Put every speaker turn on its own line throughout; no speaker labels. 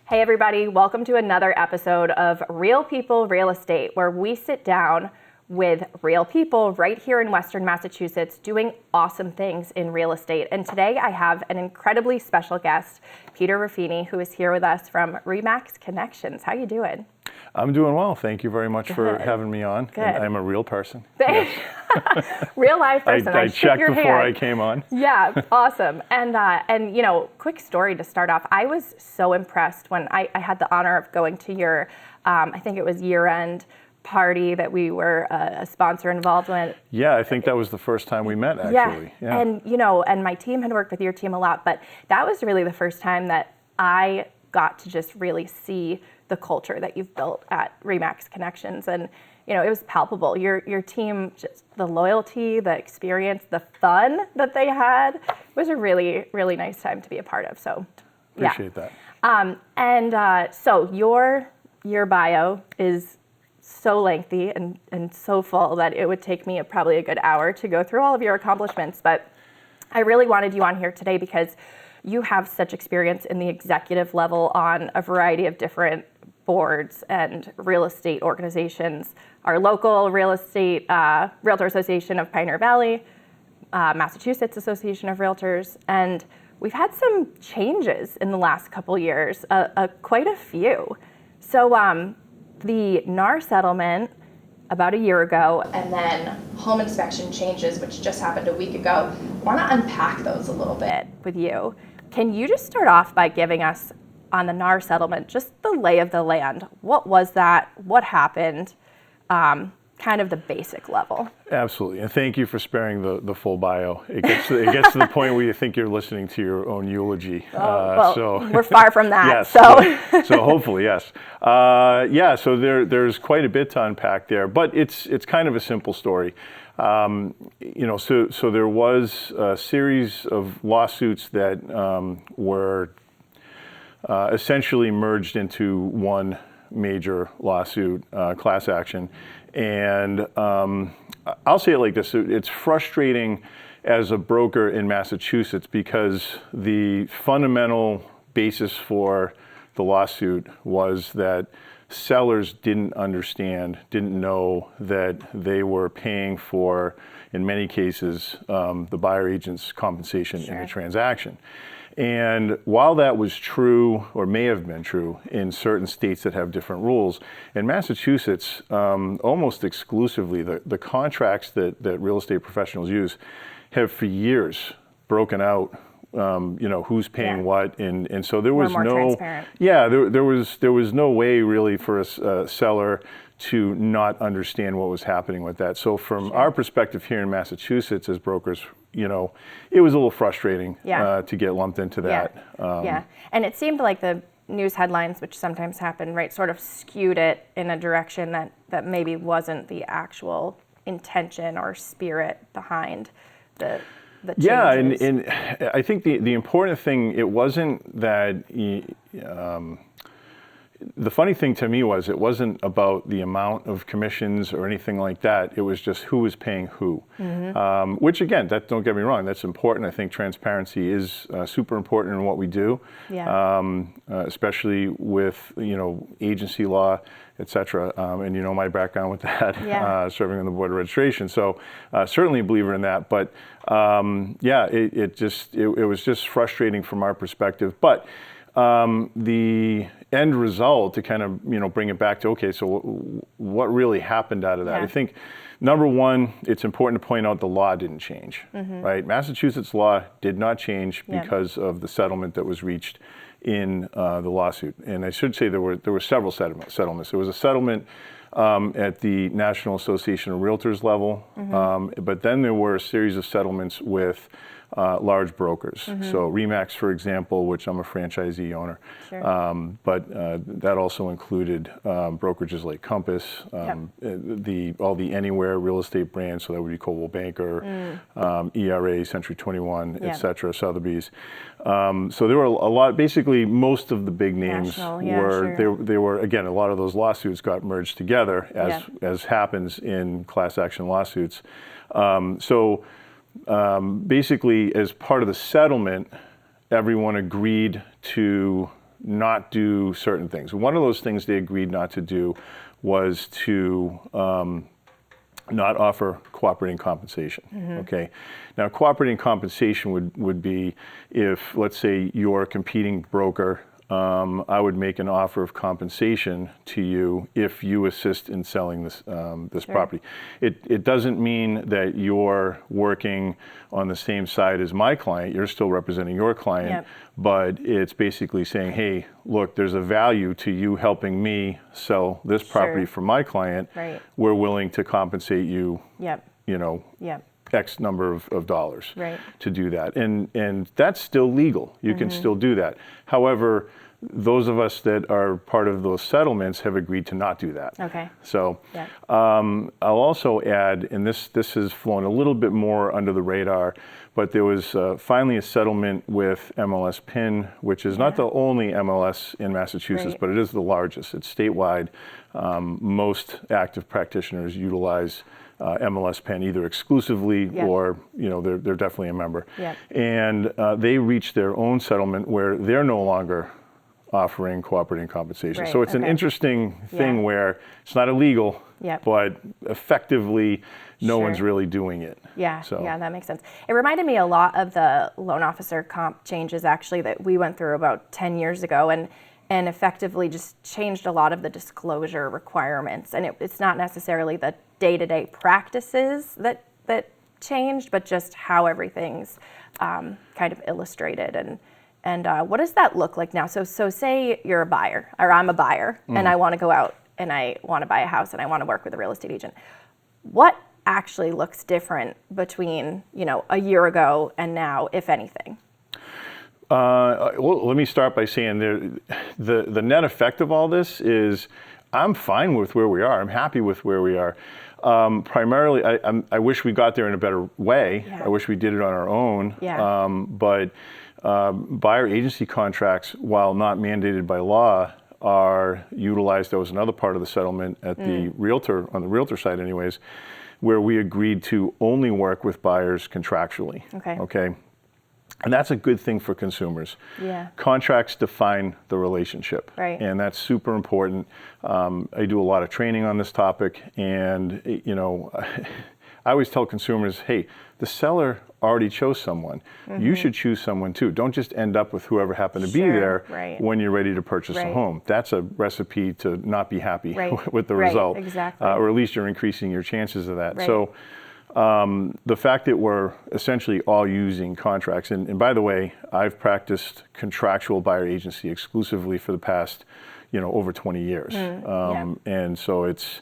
Hey everybody, welcome to another episode of Real People, Real Estate, where we sit down with real people right here in Western Massachusetts doing awesome things in real estate. And today I have an incredibly special guest, Peter Ruffini, who is here with us from RE/MAX Connections. How you doing?
I'm doing well. Thank you very much for having me on.
Good.
And I'm a real person. Yes.
Real live person.
I checked
your
before
hand.
I came on.
Yeah, awesome. And you know, quick story to start off. I was so impressed when I had the honor of going to your, I think it was year-end party that we were a sponsor involved with.
Yeah, I think that was the first time we met, actually.
Yeah. And you know, and my team had worked with your team a lot, but that was really the first time that I got to just really see the culture that you've built at RE/MAX Connections. And you know, it was palpable. Your team, just the loyalty, the experience, the fun that they had, it was a really, really nice time to be a part of. So
appreciate that.
So your bio is so lengthy and so full that it would take me probably a good hour to go through all of your accomplishments. But I really wanted you on here today because you have such experience in the executive level on a variety of different boards and real estate organizations. Our local real estate Realtor Association of Pioneer Valley, Massachusetts Association of Realtors, and we've had some changes in the last couple years, quite a few. So the NAR settlement about a year ago, and then home inspection changes, which just happened a week ago. I want to unpack those a little bit with you. Can you just start off by giving us, on the NAR settlement, just the lay of the land? What was that? What happened? Kind of the basic level.
Absolutely, and thank you for sparing the full bio. It gets to the point where you think you're listening to your own eulogy.
So we're far from that.
Yes,
so
so hopefully, yes. So there's quite a bit to unpack there, but it's kind of a simple story. So there was a series of lawsuits that were essentially merged into one major lawsuit, class action. And I'll say it like this, it's frustrating as a broker in Massachusetts because the fundamental basis for the lawsuit was that sellers didn't know that they were paying for, in many cases, the buyer agent's compensation in the transaction. And while that was true, or may have been true, in certain states that have different rules, in Massachusetts, almost exclusively, the contracts that real estate professionals use have for years broken out, who's paying what, and so there was there was no way really for a seller to not understand what was happening with that. So from our perspective here in Massachusetts as brokers, it was a little frustrating to get lumped into that.
And it seemed like the news headlines, which sometimes happen, right, sort of skewed it in a direction that maybe wasn't the actual intention or spirit behind the changes.
Yeah, and I think the important thing, it wasn't that the funny thing to me was it wasn't about the amount of commissions or anything like that. It was just who was paying who. Mm-hmm. Which again, don't get me wrong, that's important. I think transparency is super important in what we do, especially with agency law, et cetera. And my background with that, serving on the board of registration. So certainly a believer in that. But it was just frustrating from our perspective. But the end result, to kind of bring it back to, okay, so what really happened out of that? I think number one, it's important to point out the law didn't change, right? Massachusetts law did not change because of the settlement that was reached in the lawsuit. And I should say there were several settlements. There was a settlement at the National Association of Realtors level, but then there were a series of settlements with large brokers. So RE/MAX, for example, which I'm a franchisee owner, but that also included brokerages like Compass, all the Anywhere real estate brands, so that would be Coldwell Banker, ERA, Century 21, et cetera, Sotheby's. So there were a lot, basically most of the big names they were, again, a lot of those lawsuits got merged together as happens in class action lawsuits. Basically, as part of the settlement, everyone agreed to not do certain things. One of those things they agreed not to do was to not offer cooperating compensation. Okay. Now, cooperating compensation would be if, let's say, you're a competing broker. I would make an offer of compensation to you if you assist in selling this property. It doesn't mean that you're working on the same side as my client. You're still representing your client, but it's basically saying, hey, look, there's a value to you helping me sell this property for my client. We're willing to compensate you, you know, X number of dollars to do that. And that's still legal. You can still do that. However, those of us that are part of those settlements have agreed to not do that.
Okay.
So I'll also add, and this has flown a little bit more under the radar, but there was finally a settlement with MLS PIN, which is not the only MLS in Massachusetts, but it is the largest. It's statewide. Most active practitioners utilize MLS PIN either exclusively or, you know, they're definitely a member. And they reached their own settlement where they're no longer offering cooperating compensation. So it's an interesting thing where it's not illegal, but effectively no one's really doing it.
Yeah, that makes sense. It reminded me a lot of the loan officer comp changes actually that we went through about 10 years ago, and effectively just changed a lot of the disclosure requirements. And it's not necessarily the day-to-day practices that changed, but just how everything's kind of illustrated. And what does that look like now? So say you're a buyer, or I'm a buyer, and I want to go out and I want to buy a house and I want to work with a real estate agent. What actually looks different between, you know, a year ago and now, if anything?
Well, let me start by saying the net effect of all this is I'm fine with where we are. I'm happy with where we are. Primarily, I wish we got there in a better way. I wish we did it on our own. But buyer agency contracts, while not mandated by law, are utilized. That was another part of the settlement at the realtor, on the realtor side anyways, where we agreed to only work with buyers contractually. Okay. And that's a good thing for consumers. Contracts define the relationship. And that's super important. I do a lot of training on this topic, and you know, I always tell consumers, hey, the seller already chose someone. You should choose someone too. Don't just end up with whoever happened to be there when you're ready to purchase a home. That's a recipe to not be happy with the result. Or at least you're increasing your chances of that. So the fact that we're essentially all using contracts, and by the way, I've practiced contractual buyer agency exclusively for the past, you know, over 20 years. And so it's,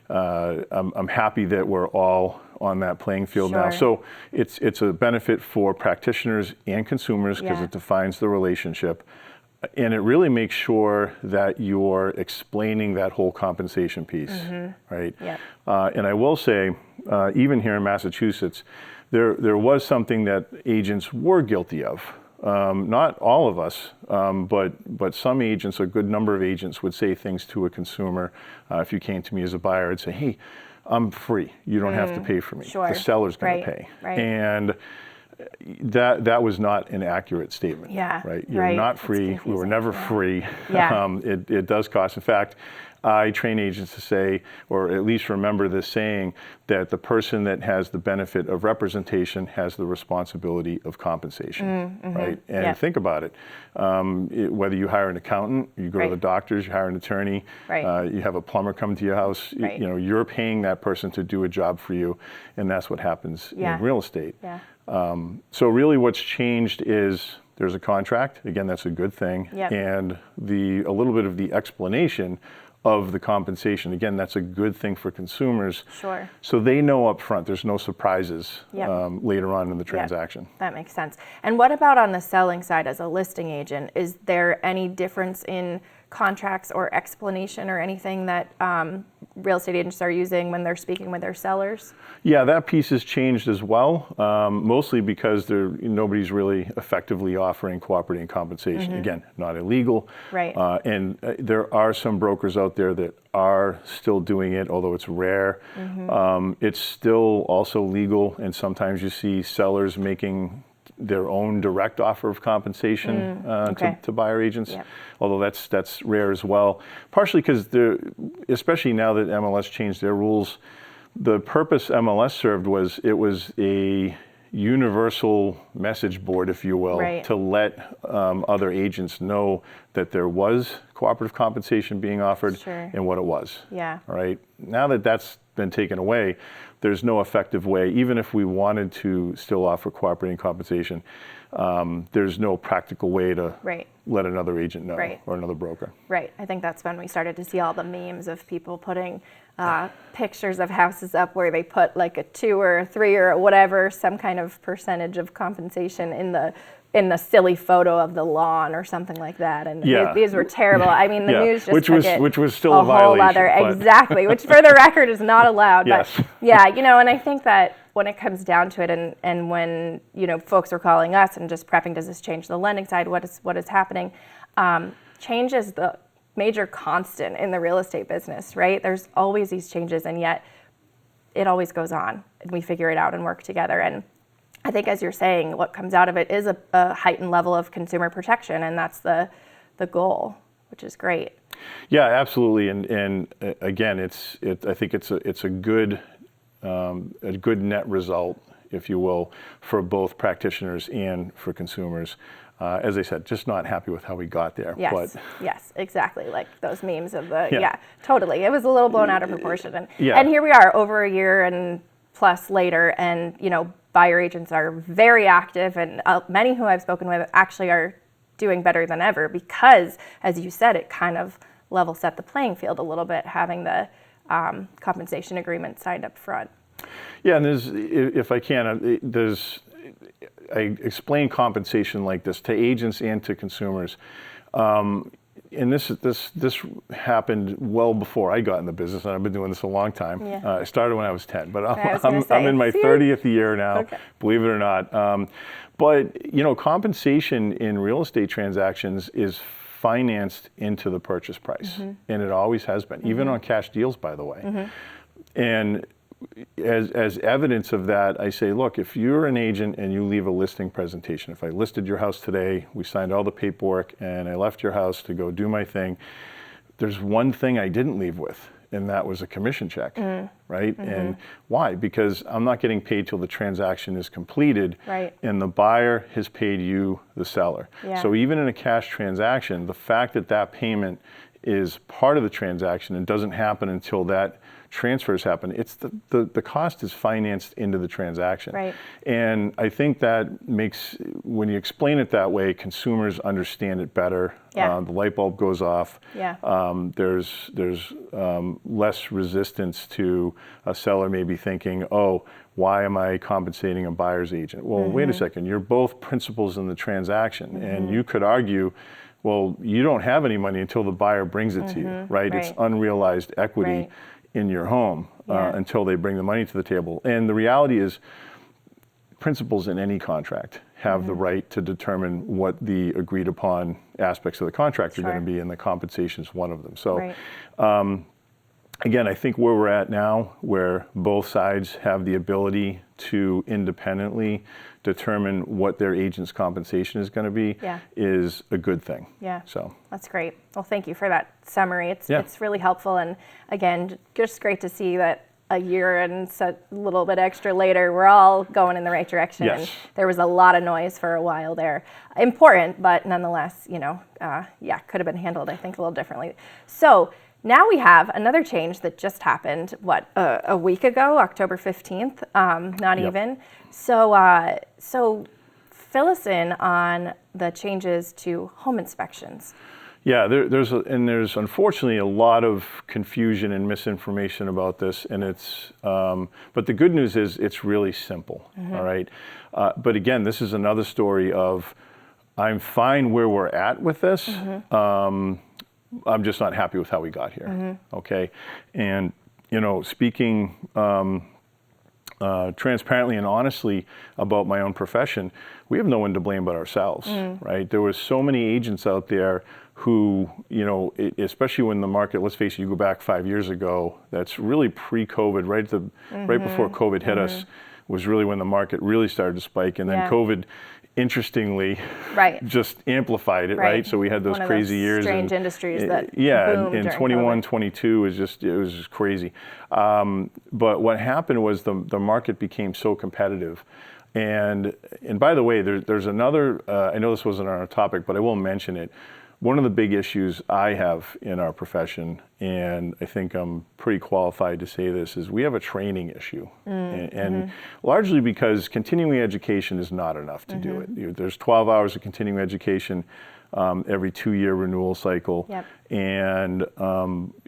I'm happy that we're all on that playing field now. So it's a benefit for practitioners and consumers because it defines the relationship. And it really makes sure that you're explaining that whole compensation piece, right? And I will say, even here in Massachusetts, there was something that agents were guilty of. Not all of us, but some agents, a good number of agents, would say things to a consumer. If you came to me as a buyer, I'd say, hey, I'm free. You don't have to pay for me. The seller's going to pay. And that was not an accurate statement. Right? You're not free. We were never free. It does cost. In fact, I train agents to say, or at least remember this saying, that the person that has the benefit of representation has the responsibility of compensation, right? And think about it. Whether you hire an accountant, you go to the doctors, you hire an attorney, you have a plumber come to your house, you know, you're paying that person to do a job for you, and that's what happens in real estate. So really what's changed is there's a contract. Again, that's a good thing. And a little bit of the explanation of the compensation. Again, that's a good thing for consumers. So they know up front, there's no surprises later on in the transaction.
That makes sense. And what about on the selling side as a listing agent? Is there any difference in contracts or explanation or anything that real estate agents are using when they're speaking with their sellers?
Yeah, that piece has changed as well, mostly because nobody's really effectively offering cooperating compensation. Again, not illegal. And there are some brokers out there that are still doing it, although it's rare. It's still also legal, and sometimes you see sellers making their own direct offer of compensation
okay.
to buyer agents,
Yep.
although that's rare as well. Partially because especially now that MLS changed their rules, the purpose MLS served was it was a universal message board, if you will,
Right.
to let other agents know that there was cooperative compensation being offered
Sure.
and what it was.
Yeah.
All right. Now that that's been taken away, there's no effective way, even if we wanted to still offer cooperating compensation, there's no practical way to
Right.
let another agent know
Right.
or another broker.
Right. I think that's when we started to see all the memes of people putting pictures of houses up where they put like a 2 or a 3 or whatever, some kind of percentage of compensation in the silly photo of the lawn or something like that. And
Yeah.
these were terrible. I mean, the
Yeah.
news just
Which was still
a
a
whole
violation,
other
but-
exactly, which for the record is not allowed.
Yes.
But yeah, and I think that when it comes down to it, and when folks are calling us and just prepping, does this change the lending side? What is happening? Change is the major constant in the real estate business, right? There's always these changes, and yet it always goes on, and we figure it out and work together. And I think, as you're saying, what comes out of it is a heightened level of consumer protection, and that's the goal, which is great.
Yeah, absolutely. And again, I think it's a good net result, if you will, for both practitioners and for consumers. As I said, just not happy with how we got there.
Yes,
But
yes, exactly. Like those memes of the,
Yeah.
yeah, totally. It was a little blown out of proportion. And,
Yeah.
and here we are over a year and plus later, and, buyer agents are very active, and many who I've spoken with actually are doing better than ever because, as you said, it kind of level set the playing field a little bit, having the compensation agreement signed up front.
yeah, and if I can, I explain compensation like this to agents and to consumers. And this happened well before I got in the business, and I've been doing this a long time.
Yeah.
I started when I was 10, but
gonna say,
I'm in my
see?
30th year now,
Okay.
believe it or not. But compensation in real estate transactions is financed into the purchase price, and it always has been, even on cash deals, by the way. And as evidence of that, I say, look, if you're an agent and you leave a listing presentation, if I listed your house today, we signed all the paperwork, and I left your house to go do my thing, there's one thing I didn't leave with, and that was a commission check, right? And why? Because I'm not getting paid till the transaction is completed,
Right.
and the buyer has paid you, the seller.
Yeah.
So even in a cash transaction, the fact that that payment is part of the transaction and doesn't happen until that transfers happen, it's the cost is financed into the transaction.
Right.
And I think that makes, when you explain it that way, consumers understand it better.
Yeah.
The light bulb goes off.
Yeah.
There's less resistance to a seller maybe thinking, oh, why am I compensating a buyer's agent? Well, wait a second, you're both principals in the transaction, and you could argue, well, you don't have any money until the buyer brings it to you, right? It's
Right.
unrealized equity
Right.
in your home
Yeah.
until they bring the money to the table. And the reality is, principals in any contract have the right to determine what the agreed upon aspects of the contract are
Sure.
going to be, and the compensation is one of them. So
Right.
again, I think where we're at now, where both sides have the ability to independently determine what their agent's compensation is going to be,
Yeah.
is a good thing.
Yeah.
So.
That's great. Well, thank you for that summary. It's
Yeah.
it's really helpful, and again, just great to see that a year and so a little bit extra later, we're all going in the right direction.
Yes.
And there was a lot of noise for a while there. Important, but nonetheless, could have been handled, I think, a little differently. So now we have another change that just happened, a week ago, October 15th, not
Yep.
even. So fill us in on the changes to home inspections.
Yeah, there's unfortunately a lot of confusion and misinformation about this, and but the good news is it's really simple. All right, but again, this is another story of I'm fine where we're at with this. I'm just not happy with how we got here. Okay, and speaking transparently and honestly about my own profession, we have no one to blame but ourselves, right? There was so many agents out there who, especially when the market, let's face it, you go back 5 years ago, that's really pre-COVID, right before COVID hit us, was really when the market really started to spike. And then
Yeah.
COVID interestingly,
Right.
just amplified it, right? So we had those
One of
crazy
those
years.
strange industries that
yeah,
boomed
in
during
21,
COVID.
22 was it was just crazy. But what happened was the market became so competitive. And by the way, there's another, I know this wasn't on our topic, but I will mention it. One of the big issues I have in our profession, and I think I'm pretty qualified to say this, is we have a training issue. And largely because continuing education is not enough to do it. There's 12 hours of continuing education every 2-year renewal cycle.
Yep.
And,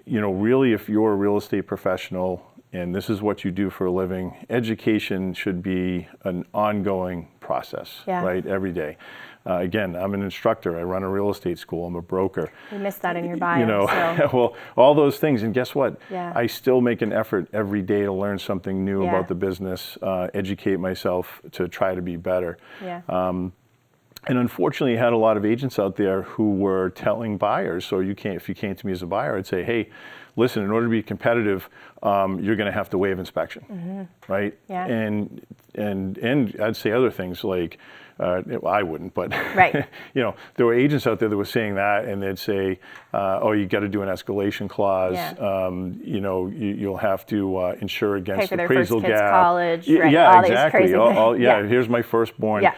really if you're a real estate professional and this is what you do for a living, education should be an ongoing process, right, every day. Again, I'm an instructor. I run a real estate school. I'm a broker.
You missed that in your bio. So.
Well, all those things. And guess what?
Yeah.
I still make an effort every day to learn something new about the business, educate myself to try to be better.
Yeah.
And unfortunately, I had a lot of agents out there who were telling buyers, so if you came to me as a buyer, I'd say, hey, listen, in order to be competitive, you're going to have to waive inspection, right?
Yeah.
And I'd say other things like, I wouldn't, but
right.
There were agents out there that were saying that, and they'd say, "Oh, you got to do an escalation clause.
Yeah.
You'll have to insure against
pay for their
appraisal
first kid's
gap."
college. Right.
Yeah,
all
exactly.
These crazy things.
Here's my firstborn.
Yeah.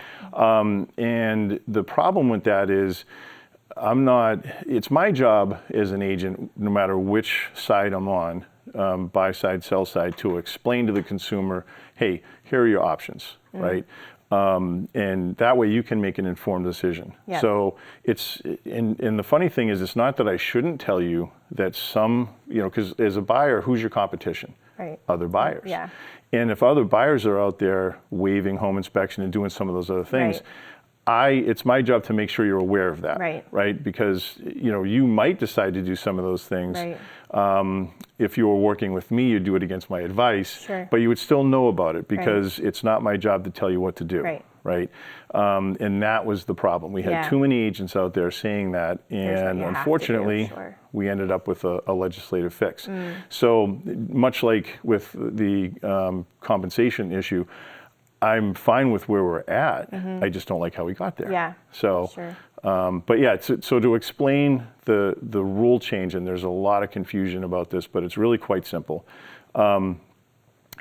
And the problem with that is, it's my job as an agent, no matter which side I'm on, buy side, sell side, to explain to the consumer, hey, here are your options, right? And that way you can make an informed decision.
Yep.
So and the funny thing is, it's not that I shouldn't tell you that because as a buyer, who's your competition?
Right.
Other buyers.
Yeah.
And if other buyers are out there waiving home inspection and doing some of those other things, it's my job to make sure you're aware of that, right? Because you might decide to do some of those things.
Right.
If you were working with me, you'd do it against my advice,
Sure.
but you would still know about it because it's not my job to tell you what to do, right? And that was the problem. We had too many agents out there saying that, and unfortunately, we ended up with a legislative fix. So much like with the compensation issue, I'm fine with where we're at. I just don't like how we got there.
Yeah.
So,
sure.
But yeah, so to explain the rule change, and there's a lot of confusion about this, but it's really quite simple. And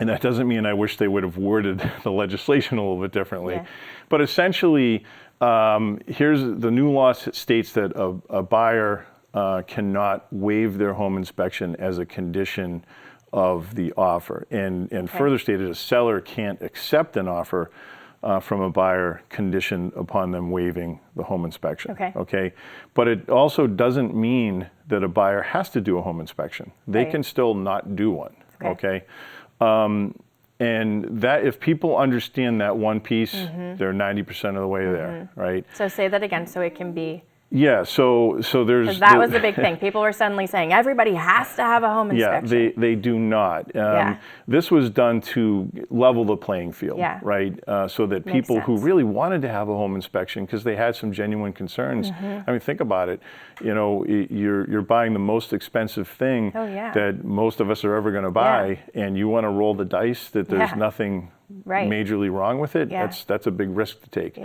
that doesn't mean I wish they would have worded the legislation a little bit differently.
Yeah.
But essentially, here's the new law states that a buyer cannot waive their home inspection as a condition of the offer. And further stated, a seller can't accept an offer from a buyer conditioned upon them waiving the home inspection. Okay. But it also doesn't mean that a buyer has to do a home inspection. They can still not do one. Okay. And that, if people understand that one piece, they're 90% of the way there, right?
So say that again, so it can be.
Yeah, so there's...
Because that was the big thing. People were suddenly saying, everybody has to have a home inspection.
Yeah, they do not. This was done to level the playing field, right? So that people who really wanted to have a home inspection because they had some genuine concerns. I mean, think about it. You're buying the most expensive thing that most of us are ever going to buy, and you want to roll the dice that there's nothing majorly wrong with it. That's a big risk to take.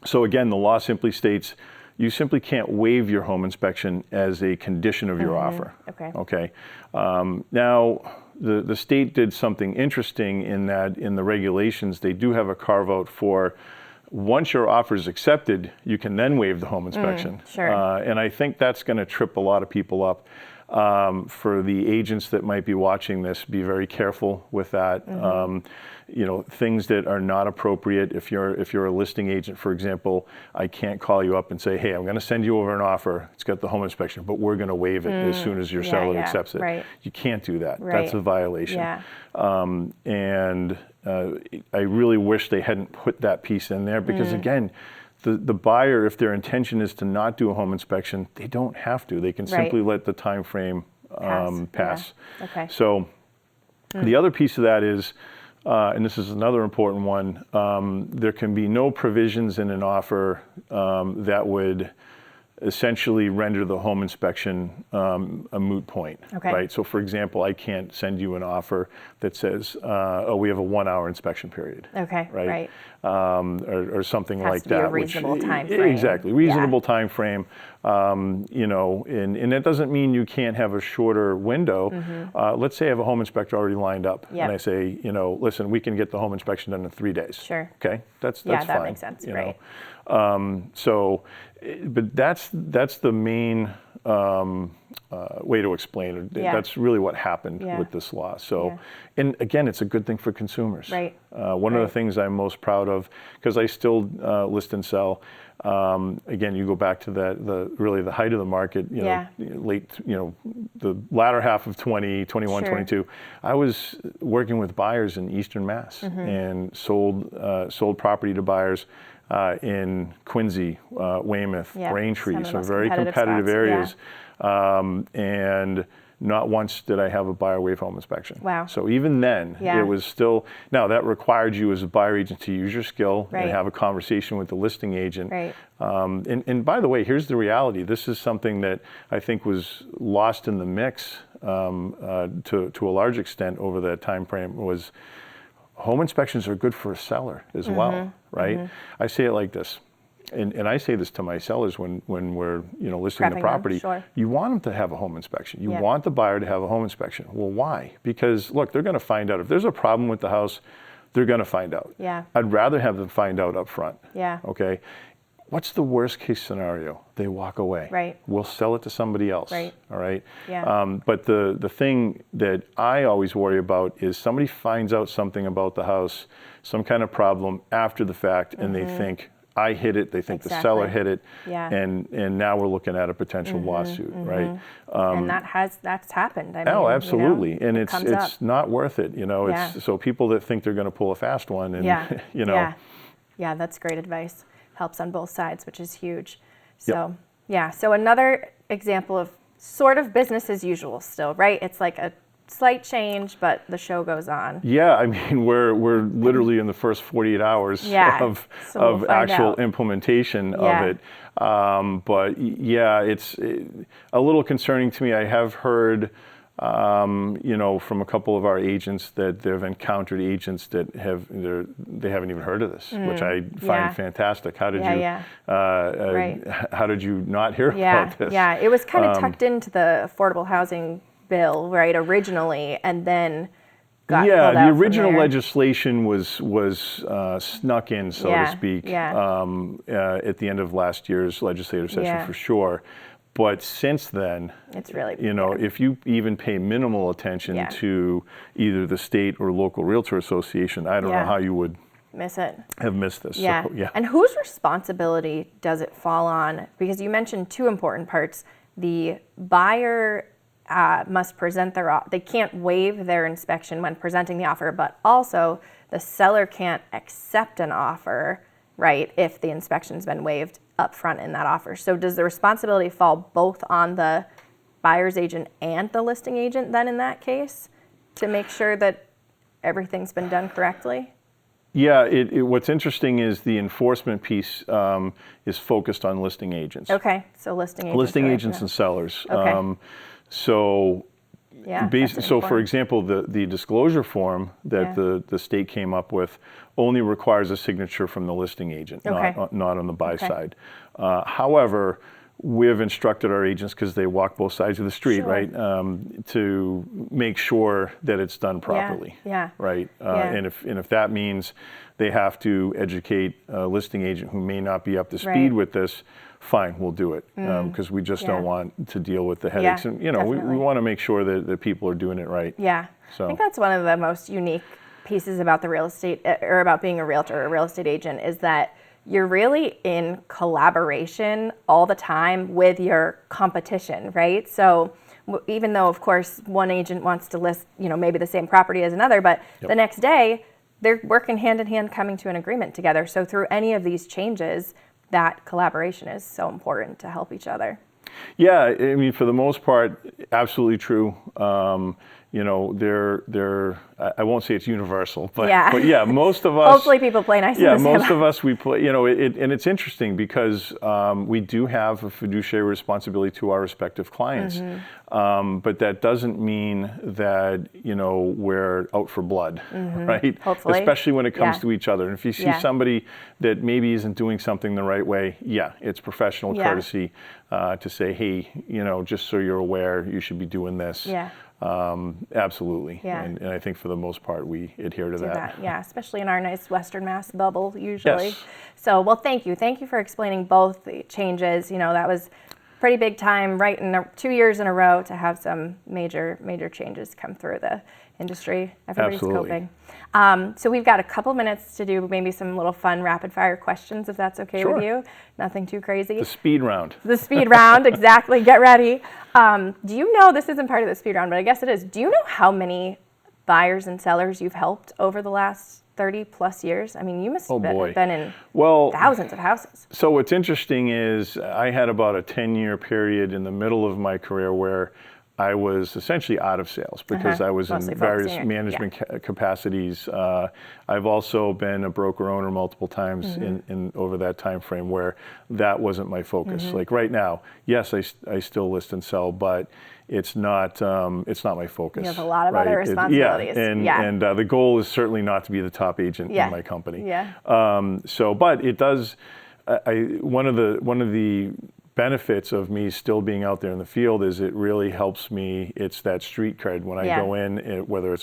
So again, the law simply states you simply can't waive your home inspection as a condition of your offer. Okay. Now, the state did something interesting in that in the regulations, they do have a carve out for once your offer is accepted, you can then waive the home inspection. And I think that's going to trip a lot of people up. For the agents that might be watching this, be very careful with that. Things that are not appropriate. If you're a listing agent, for example, I can't call you up and say, hey, I'm going to send you over an offer. It's got the home inspection, but we're going to waive it as soon as your seller accepts it. You can't do that. That's a violation. And I really wish they hadn't put that piece in there because, again, the buyer, if their intention is to not do a home inspection, they don't have to. They can simply let the time frame pass. So the other piece of that is, and this is another important one, there can be no provisions in an offer that would essentially render the home inspection a moot point,
Okay.
right? So for example, I can't send you an offer that says, oh, we have a 1-hour inspection period.
Okay, right.
Or something
Has
like
to be a
that.
reasonable time frame.
Exactly, reasonable time frame. You know, and that doesn't mean you can't have a shorter window. Let's say I have a home inspector already lined up, and I say, you know, listen, we can get the home inspection done in 3 days.
Sure.
Okay, that's
Yeah, that
fine.
makes sense,
you
right.
know. But that's the main way to explain it.
Yeah.
That's really what happened
Yeah.
with this law. So, and again, it's a good thing for consumers.
Right.
One of the things I'm most proud of, because I still list and sell. Again, you go back to really the height of the market. You know, late. You know, the latter half of 2021,
Sure.
22. I was working with buyers in Eastern Mass and sold property to buyers. In Quincy, Weymouth, Braintree, some very competitive
spots.
areas. And not once did I have a buyer waive home inspection.
Wow.
So even then, it was still, now that required you as a buyer agent to use your skill and have a conversation with the listing agent.
Right.
And by the way, here's the reality. This is something that I think was lost in the mix to a large extent over that time frame. Was home inspections are good for a seller as well, right? I say it like this, and I say this to my sellers when we're listing the property. You want them to have a home inspection. You want the buyer to have a home inspection. Well, why? Because look, they're going to find out if there's a problem with the house. They're going to find out.
Yeah.
I'd rather have them find out up front.
Yeah.
Okay. What's the worst case scenario? They walk away.
Right.
We'll sell it to somebody else.
Right.
All right.
Yeah.
But the thing that I always worry about is somebody finds out something about the house, some kind of problem after the fact, and they think I hit it. They think the seller hit it.
Yeah.
And now we're looking at a potential lawsuit, right?
And that's happened. I mean,
oh, absolutely. And
it
it's not worth it. It's so people that think they're going to pull a fast one, and
Yeah, that's great advice. Helps on both sides, which is huge. So so another example of sort of business as usual still, right? It's like a slight change, but the show goes on.
Yeah, I mean, we're literally in the first 48 hours of actual implementation of it. But yeah, it's a little concerning to me. I have heard from a couple of our agents that they've encountered agents that they haven't even heard of this, which I find fantastic. How did how did you not hear about this?
Yeah, it was kind of tucked into the affordable housing bill, right, originally, and then got pulled out
the original
from there.
legislation was snuck in, so to speak, at the end of last year's legislative session for sure. But since then,
it's really
if you even pay minimal attention to either the state or local realtor association, I don't know how you would have missed this.
Yeah.
So,
And whose responsibility does it fall on? Because you mentioned two important parts. The buyer must present they can't waive their inspection when presenting the offer, but also the seller can't accept an offer, right, if the inspection's been waived up front in that offer. So does the responsibility fall both on the buyer's agent and the listing agent then in that case to make sure that everything's been done correctly?
Yeah, what's interesting is the enforcement piece is focused on listing agents.
Okay, so listing agents
and sellers.
Okay.
So
so
for example, the disclosure form that the state came up with only requires a signature from the listing agent, not on the buy side. However, we've instructed our agents, because they walk both sides of the street, right, to make sure that it's done properly. Right. And if that means they have to educate a listing agent who may not be up to speed with this, fine, we'll do it, because we just don't want to deal with the headaches. And we want to make sure that people are doing it right.
Yeah. So I think that's one of the most unique pieces about the real estate, or about being a realtor or a real estate agent, is that you're really in collaboration all the time with your competition, right? So even though, of course, one agent wants to list, maybe the same property as another, but the next day they're working hand in hand, coming to an agreement together. So through any of these changes, that collaboration is so important to help each other.
Yeah, I mean, for the most part, absolutely true. I won't say it's universal, but
Yeah.
but yeah, most of us.
Hopefully people play nice.
Yeah, most of us, we play, and it's interesting because we do have a fiduciary responsibility to our respective clients. But that doesn't mean that, we're out for blood, right?
Hopefully.
Especially when it comes
Yeah.
to each other. And if you see
Yeah.
somebody that maybe isn't doing something the right way, yeah, it's professional
Yeah.
courtesy to say, hey, just so you're aware, you should be doing this.
Yeah.
Absolutely.
Yeah.
And I think for the most part, we adhere to that.
Yeah, especially in our nice Western Mass bubble usually.
Yes.
So, well, thank you. Thank you for explaining both the changes. That was pretty big time, right, in 2 years in a row to have some major changes come through the industry. Everybody's
Absolutely.
coping. So we've got a couple minutes to do maybe some little fun rapid fire questions, if that's okay
Sure.
with you. Nothing too crazy.
The speed round.
The speed round, exactly. Get ready. Do you know, this isn't part of the speed round, but I guess it is. Do you know how many buyers and sellers you've helped over the last 30 plus years? I mean, you must have been in thousands of houses.
So what's interesting is I had about a 10-year period in the middle of my career where I was essentially out of sales because I was
Mostly
in various
focusing on-
management capacities. I've also been a broker owner multiple times in over that time frame where that wasn't my focus. Like right now, yes, I still list and sell, but it's not my focus.
You have a lot of
right?
other responsibilities.
And the goal is certainly not to be the top agent in my company.
Yeah.
But it does. One of the benefits of me still being out there in the field is it really helps me. It's that street cred when I go in, whether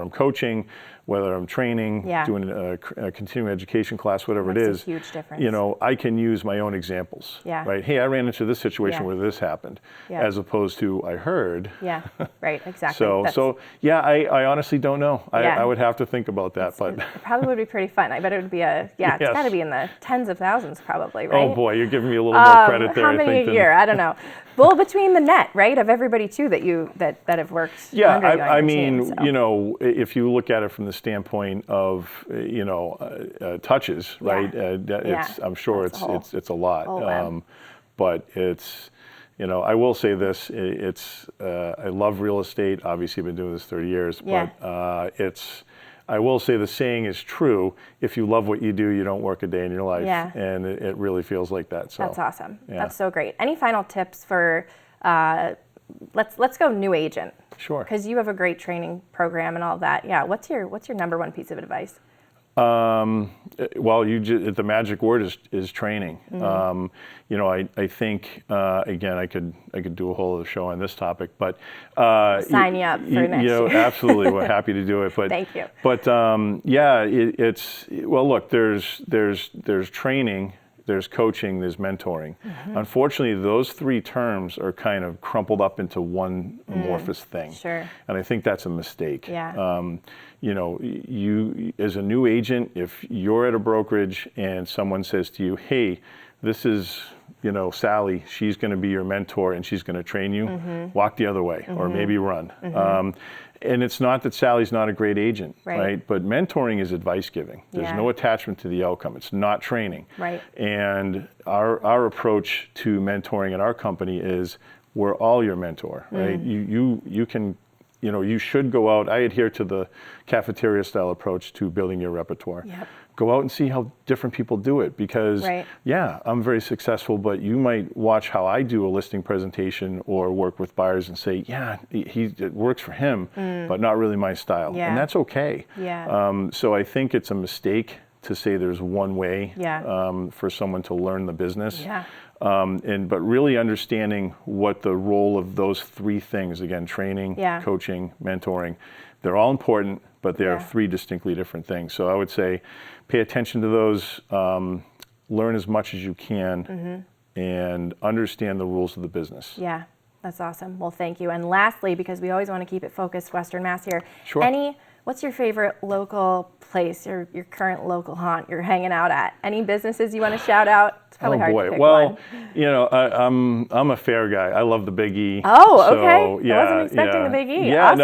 I'm coaching, whether I'm training, doing a continuing education class, whatever it is.
A huge difference.
I can use my own examples.
Yeah.
Right. Hey, I ran into this situation where this happened, as opposed to I heard.
Yeah. Right. Exactly.
So I honestly don't know. I would have to think about that, but
it probably would be pretty fun. I bet it would be it's got to be in the tens of thousands probably, right?
Oh boy, you're giving me a little more credit there.
How many a year? I don't know. Well, between the net, right, of everybody too that have worked.
Yeah,
under you on
I
your
mean,
team, so.
if you look at it from the standpoint of touches, right? I'm sure it's a lot. But it's. I will say this, I love real estate. Obviously, I've been doing this 30 years, but I will say the saying is true. If you love what you do, you don't work a day in your life.
Yeah.
And it really feels like that. So
That's awesome.
Yeah.
That's so great. Any final tips for, let's go new agent.
Sure.
Because you have a great training program and all that. Yeah, what's your number one piece of advice?
Well, the magic word is training. I think again, I could do a whole other show on this topic, but
sign you up for next year.
Absolutely, we're happy to do it. But
thank you.
But look, there's training. There's coaching, there's mentoring. Unfortunately, those three terms are kind of crumpled up into one amorphous thing.
Sure.
And I think that's a mistake.
Yeah.
You as a new agent, if you're at a brokerage and someone says to you, hey, this is, Sally, she's going to be your mentor and she's going to train you, walk the other way or maybe run. And it's not that Sally's not a great agent, right? But mentoring is advice giving. There's no attachment to the outcome. It's not training.
Right.
And our approach to mentoring in our company is we're all your mentor, right? You can, you should go out. I adhere to the cafeteria style approach to building your repertoire.
Yep.
Go out and see how different people do it because, I'm very successful, but you might watch how I do a listing presentation or work with buyers and say, it works for him, but not really my style.
Yeah.
And that's okay.
Yeah.
So I think it's a mistake to say there's one way for someone to learn the business.
Yeah.
But really understanding what the role of those three things, again, training, coaching, mentoring, they're all important, but they are three distinctly different things. So I would say pay attention to those, learn as much as you can, and understand the rules of the business.
Yeah, that's awesome. Well, thank you. And lastly, because we always want to keep it focused, Western Mass here,
Sure.
What's your favorite local place, your current local haunt you're hanging out at? Any businesses you want to shout out? It's probably hard to pick one.
I'm a fair guy. I love the Big E.
Oh, okay. I wasn't expecting the Big E.
Yeah,
awesome.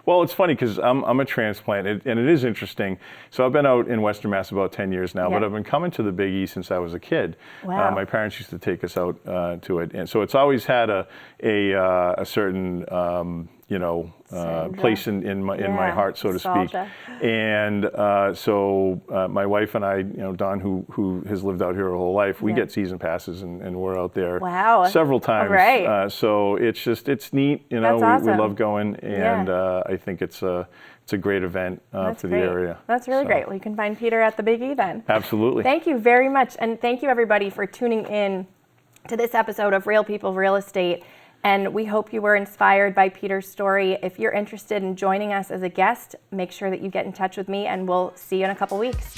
No, it's funny because I'm a transplant, and it is interesting. So I've been out in Western Mass about 10 years now, but I've been coming to the Big E since I was a kid.
Wow.
My parents used to take us out to it, and so it's always had a certain place in my heart, so to speak.
Nostalgia.
And so my wife and I, Dawn, who has lived out here her whole life, we get season passes, and we're out there several times.
Right.
So it's neat.
That's awesome.
We love going, and I think it's a great event for the area.
That's really great. Well, you can find Peter at the Big E then.
Absolutely.
Thank you very much, and thank you everybody for tuning in to this episode of Real People Real Estate. And we hope you were inspired by Peter's story. If you're interested in joining us as a guest, make sure that you get in touch with me, and we'll see you in a couple weeks.